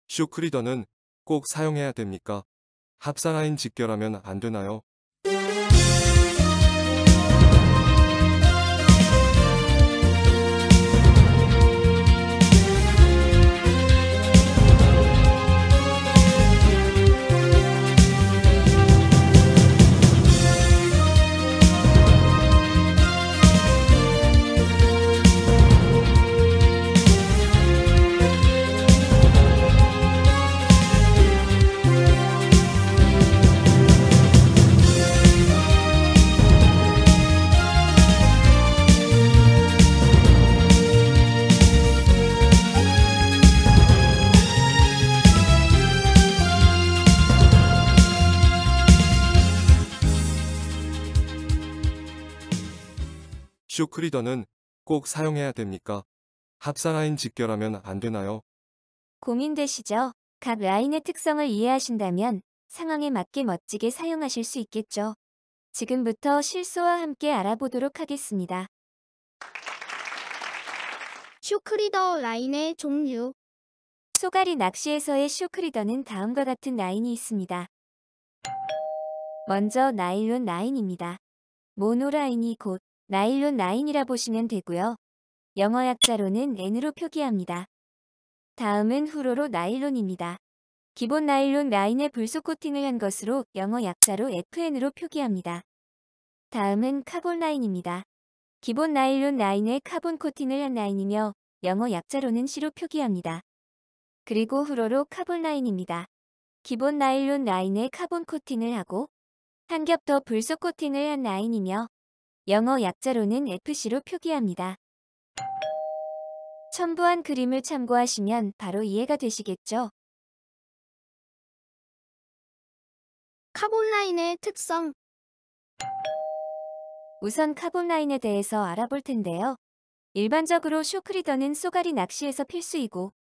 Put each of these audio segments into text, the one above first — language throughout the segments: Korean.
쇼크리더는 꼭 사용해야 됩니까? 합사라인 직결하면 안 되나요? 쇼크리더는 꼭 사용해야 됩니까? 합사라인 직결하면 안 되나요? 고민되시죠? 각 라인의 특성을 이해하신다면 상황에 맞게 멋지게 사용하실 수 있겠죠. 지금부터 실소와 함께 알아보도록 하겠습니다. 쇼크리더 라인의 종류. 쏘가리 낚시에서의 쇼크리더는 다음과 같은 라인이 있습니다. 먼저 나일론 라인입니다. 모노라인이 곧 나일론 라인이라 보시면 되고요. 영어 약자로는 N으로 표기합니다. 다음은 후로로 나일론입니다. 기본 나일론 라인에 불소 코팅을 한 것으로 영어 약자로 FN으로 표기합니다. 다음은 카본 라인입니다. 기본 나일론 라인에 카본 코팅을 한 라인이며 영어 약자로는 C로 표기합니다. 그리고 후로로 카본 라인입니다. 기본 나일론 라인에 카본 코팅을 하고 한 겹 더 불소 코팅을 한 라인이며 영어 약자로는 FC로 표기합니다. 첨부한 그림을 참고하시면 바로 이해가 되시겠죠? 카본 라인의 특성. 우선 카본 라인에 대해서 알아볼 텐데요. 일반적으로 쇼크리더는 쏘가리 낚시에서 필수이고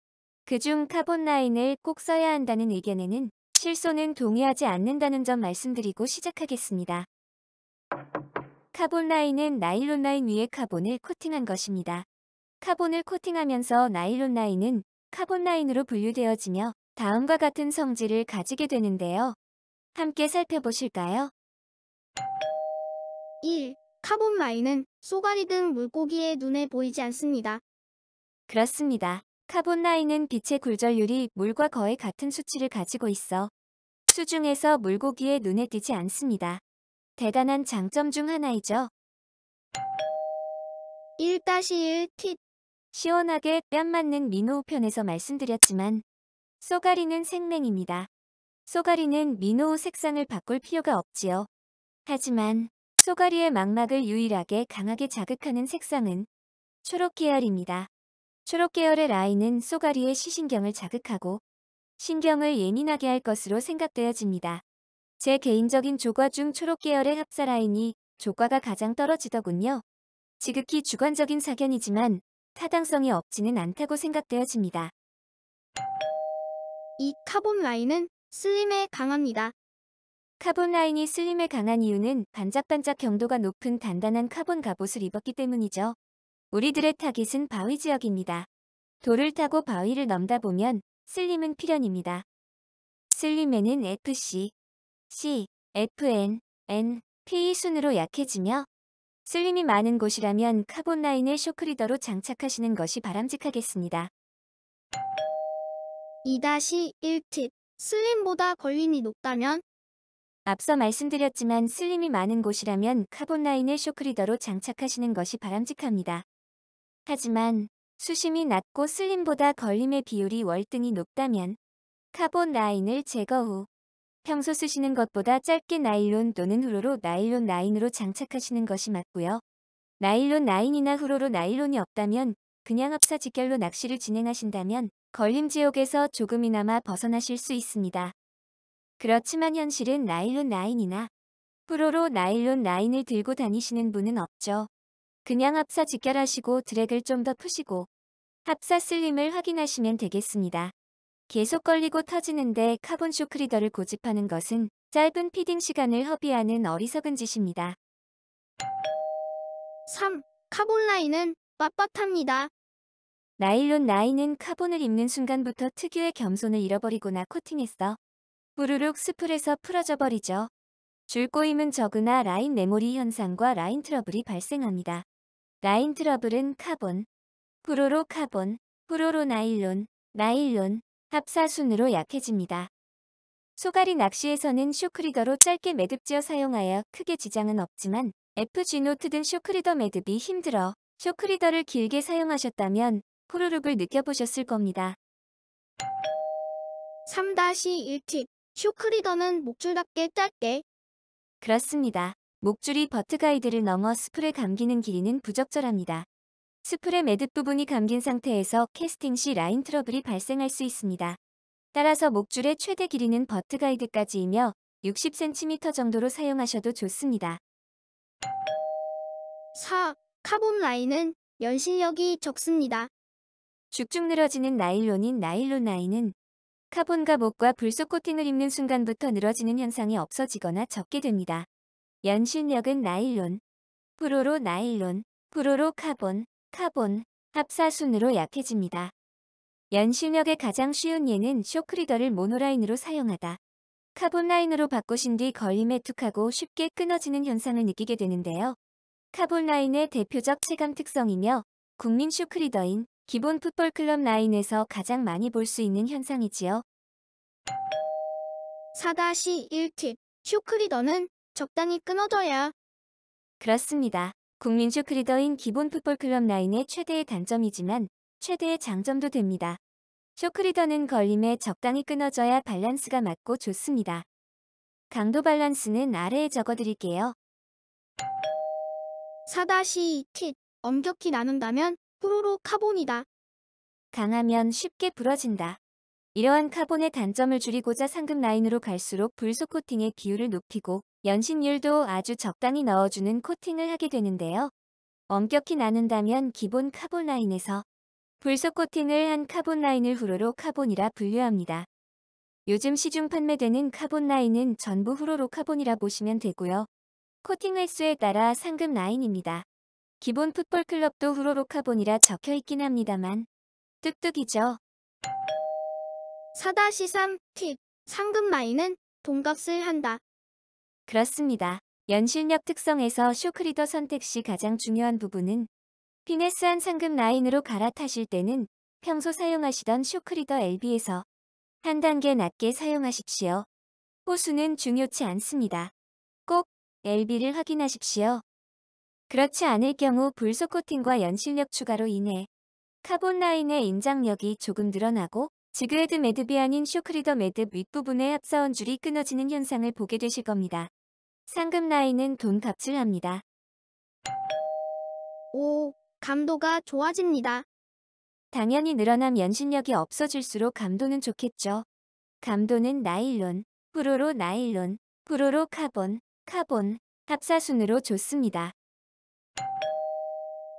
그중 카본 라인을 꼭 써야 한다는 의견에는 실소는 동의하지 않는다는 점 말씀드리고 시작하겠습니다. 카본 라인은 나일론 라인 위에 카본을 코팅한 것입니다. 카본을 코팅하면서 나일론 라인은 카본 라인으로 분류되어지며 다음과 같은 성질을 가지게 되는데요. 함께 살펴보실까요? 1. 카본 라인은 쏘가리 등 물고기의 눈에 보이지 않습니다. 그렇습니다. 카본 라인은 빛의 굴절률이 물과 거의 같은 수치를 가지고 있어 수중에서 물고기의 눈에 띄지 않습니다. 대단한 장점 중 하나이죠. 1-1 tit. 시원하게 뺨 맞는 민호 편에서 말씀드렸지만 쏘가리는 생맹입니다. 쏘가리는 민호 색상을 바꿀 필요가 없지요. 하지만 쏘가리의 망막을 유일하게 강하게 자극하는 색상은 초록 계열입니다. 초록 계열의 라인은 쏘가리의 시신경을 자극하고 신경을 예민하게 할 것으로 생각되어집니다. 제 개인적인 조과 중 초록 계열의 합사 라인이 조과가 가장 떨어지더군요. 지극히 주관적인 사견이지만 타당성이 없지는 않다고 생각되어집니다. 2. 카본 라인은 슬림에 강합니다. 카본 라인이 슬림에 강한 이유는 반짝반짝 경도가 높은 단단한 카본 갑옷을 입었기 때문이죠. 우리들의 타깃은 바위 지역입니다. 돌을 타고 바위를 넘다 보면 슬림은 필연입니다. 슬림에는 FC, C, FN, N, P 순으로 약해지며 슬림이 많은 곳이라면 카본 라인을 쇼크리더로 장착하시는 것이 바람직하겠습니다. 2-1 tit. 슬림보다 걸림이 높다면 앞서 말씀드렸지만 슬림이 많은 곳이라면 카본 라인을 쇼크리더로 장착하시는 것이 바람직합니다. 하지만 수심이 낮고 슬림보다 걸림의 비율이 월등히 높다면 카본 라인을 제거 후 평소 쓰시는 것보다 짧게 나일론 또는 후로로 나일론 라인으로 장착하시는 것이 맞고요. 나일론 라인이나 후로로 나일론이 없다면 그냥 합사 직결로 낚시를 진행하신다면 걸림 지옥에서 조금이나마 벗어나실 수 있습니다. 그렇지만 현실은 나일론 라인이나 후로로 나일론 라인을 들고 다니시는 분은 없죠. 그냥 합사 직결하시고 드랙을 좀 더 푸시고 합사 슬림을 확인하시면 되겠습니다. 계속 걸리고 터지는데 카본 쇼크리더를 고집하는 것은 짧은 피딩 시간을 허비하는 어리석은 짓입니다. 3. 카본 라인은 빳빳합니다. 나일론 라인은 카본을 입는 순간부터 특유의 겸손을 잃어버리거나 코팅했어. 부르륵 스풀에서 풀어져 버리죠. 줄 꼬임은 적으나 라인 메모리 현상과 라인 트러블이 발생합니다. 라인 트러블은 카본, 프로로 카본, 프로로 나일론, 나일론, 합사순으로 약해집니다. 소가리 낚시에서는 쇼크리더로 짧게 매듭지어 사용하여 크게 지장은 없지만 FG 노트 등 쇼크리더 매듭이 힘들어 쇼크리더를 길게 사용하셨다면 포르륵을 느껴보셨을 겁니다. 3-1팁. 쇼크리더는 목줄답게 짧게. 그렇습니다. 목줄이 버트 가이드를 넘어 스풀에 감기는 길이는 부적절합니다. 스풀의 매듭 부분이 감긴 상태에서 캐스팅 시 라인 트러블이 발생할 수 있습니다. 따라서 목줄의 최대 길이는 버트 가이드까지이며 60cm 정도로 사용하셔도 좋습니다. 4. 카본 라인은 연실력이 적습니다. 쭉쭉 늘어지는 나일론인 나일론 라인은 카본과 목과 불속 코팅을 입는 순간부터 늘어지는 현상이 없어지거나 적게 됩니다. 연실력은 나일론, 프로로 나일론, 프로로 카본, 카본, 합사순으로 약해집니다. 연실력의 가장 쉬운 예는 쇼크리더를 모노라인으로 사용하다. 카본 라인으로 바꾸신 뒤 걸림에 툭하고 쉽게 끊어지는 현상을 느끼게 되는데요. 카본 라인의 대표적 체감 특성이며 국민 쇼크리더인 기본 풋볼 클럽 라인에서 가장 많이 볼 수 있는 현상이지요. 4-1팁. 쇼크리더는 적당히 끊어져야. 그렇습니다. 국민 쇼크리더인 기본 풋볼 클럽 라인의 최대의 단점이지만 최대의 장점도 됩니다. 쇼크리더는 걸림에 적당히 끊어져야 밸런스가 맞고 좋습니다. 강도 밸런스는 아래에 적어드릴게요. 4-2팁. 엄격히 나눈다면 프로로 카본이다. 강하면 쉽게 부러진다. 이러한 카본의 단점을 줄이고자 상급 라인으로 갈수록 불속 코팅의 비율을 높이고 연신율도 아주 적당히 넣어주는 코팅을 하게 되는데요. 엄격히 나눈다면 기본 카본 라인에서 불속 코팅을 한 카본 라인을 후로로 카본이라 분류합니다. 요즘 시중 판매되는 카본 라인은 전부 후로로 카본이라 보시면 되고요. 코팅 횟수에 따라 상급 라인입니다. 기본 풋볼 클럽도 후로로 카본이라 적혀 있긴 합니다만 뚝뚝이죠. 4-3팁. 상급 라인은 돈값을 한다. 그렇습니다. 연실력 특성에서 쇼크리더 선택 시 가장 중요한 부분은 피네스한 상급 라인으로 갈아타실 때는 평소 사용하시던 쇼크리더 LB에서 한 단계 낮게 사용하십시오. 호수는 중요치 않습니다. 꼭 LB를 확인하십시오. 그렇지 않을 경우 불속 코팅과 연실력 추가로 인해 카본 라인의 인장력이 조금 늘어나고 지그헤드 매듭이 아닌 쇼크리더 매듭 윗부분의 합사원 줄이 끊어지는 현상을 보게 되실 겁니다. 상급 라인은 돈값을 합니다. 5. 감도가 좋아집니다. 당연히 늘어남 연신력이 없어질수록 감도는 좋겠죠. 감도는 나일론, 프로로 나일론, 프로로 카본, 카본, 합사순으로 좋습니다.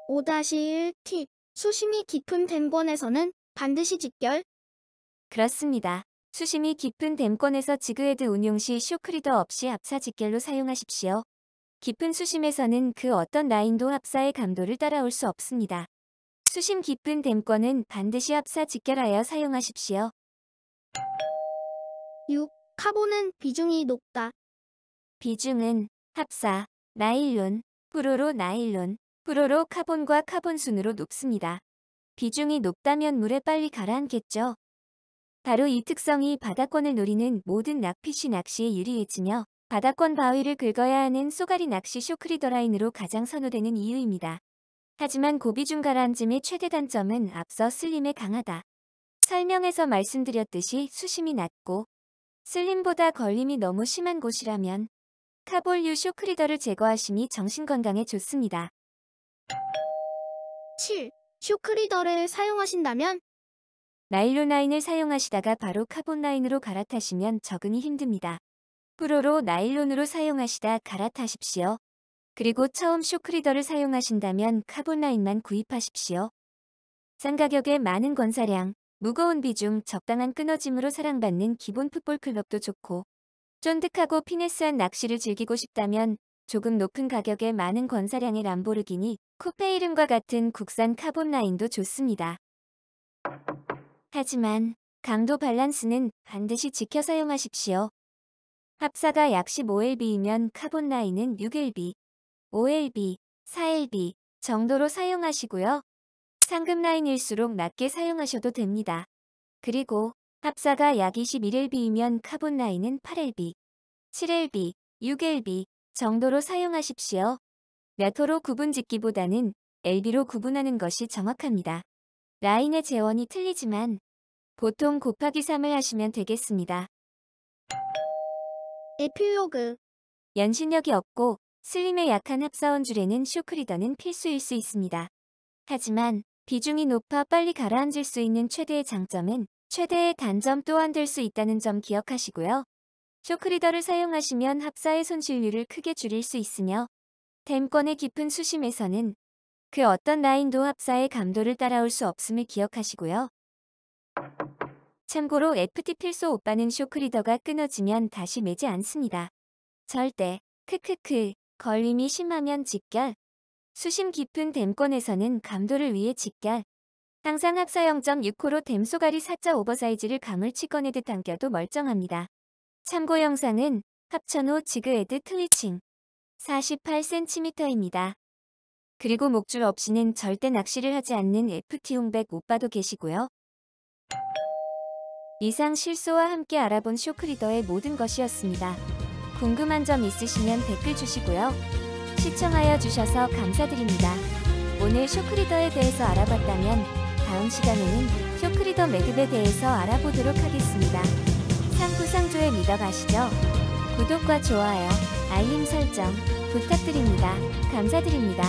5-1팁. 수심이 깊은 댐권에서는 반드시 직결. 그렇습니다. 수심이 깊은 댐권에서 지그헤드 운용 시 쇼크리더 없이 합사 직결로 사용하십시오. 깊은 수심에서는 그 어떤 라인도 합사의 감도를 따라올 수 없습니다. 수심 깊은 댐권은 반드시 합사 직결하여 사용하십시오. 6. 카본은 비중이 높다. 비중은 합사, 나일론, 프로로 나일론, 프로로 카본과 카본 순으로 높습니다. 비중이 높다면 물에 빨리 가라앉겠죠. 바로 이 특성이 바다권을 노리는 모든 락피쉬 낚시에 유리해지며 바다권 바위를 긁어야 하는 쏘가리 낚시 쇼크리더 라인으로 가장 선호되는 이유입니다. 하지만 고비중 가라앉음의 최대 단점은 앞서 슬림에 강하다. 설명에서 말씀드렸듯이 수심이 낮고 슬림보다 걸림이 너무 심한 곳이라면 카볼류 쇼크리더를 제거하심이 정신건강에 좋습니다. 7. 쇼크리더를 사용하신다면 나일론 라인을 사용하시다가 바로 카본 라인으로 갈아타시면 적응이 힘듭니다. 프로로 나일론으로 사용하시다 갈아타십시오. 그리고 처음 쇼크리더를 사용하신다면 카본 라인만 구입하십시오. 싼 가격에 많은 권사량, 무거운 비중, 적당한 끊어짐으로 사랑받는 기본 풋볼 클럽도 좋고 쫀득하고 피네스한 낚시를 즐기고 싶다면 조금 높은 가격에 많은 권사량의 람보르기니 쿠페 이름과 같은 국산 카본 라인도 좋습니다. 하지만 강도 밸런스는 반드시 지켜 사용하십시오. 합사가 약 15lb이면 카본 라인은 6lb, 5lb, 4lb 정도로 사용하시고요. 상급 라인일수록 낮게 사용하셔도 됩니다. 그리고 합사가 약 21lb이면 카본 라인은 8lb, 7lb, 6lb 정도로 사용하십시오. 몇 호로 구분짓기보다는 lb로 구분하는 것이 정확합니다. 라인의 재원이 틀리지만 보통 곱하기 3을 하시면 되겠습니다. 에필로그. 연신력이 없고 슬림에 약한 합사원줄에는 쇼크리더는 필수일 수 있습니다. 하지만 비중이 높아 빨리 가라앉을 수 있는 최대의 장점은 최대의 단점 또한 될 수 있다는 점 기억하시고요. 쇼크리더를 사용하시면 합사의 손실률을 크게 줄일 수 있으며 댐권의 깊은 수심에서는 그 어떤 라인도 합사의 감도를 따라올 수 없음을 기억하시고요. 참고로 FT 필소 오빠는 쇼크리더가 끊어지면 다시 매지 않습니다. 절대. 크크크. 걸림이 심하면 직결. 수심 깊은 댐권에서는 감도를 위해 직결. 항상 합사 0.6호로 댐 쏘가리 4자 오버사이즈를 가물치 꺼내듯 당겨도 멀쩡합니다. 참고 영상은 합천 후 지그헤드 클리칭 48cm입니다. 그리고 목줄 없이는 절대 낚시를 하지 않는 FT 홍백 오빠도 계시고요. 이상 실소와 함께 알아본 쇼크리더의 모든 것이었습니다. 궁금한 점 있으시면 댓글 주시고요. 시청하여 주셔서 감사드립니다. 오늘 쇼크리더에 대해서 알아봤다면 다음 시간에는 쇼크리더 매듭에 대해서 알아보도록 하겠습니다. 상부상조에 믿어가시죠. 구독과 좋아요, 알림 설정 부탁드립니다. 감사드립니다.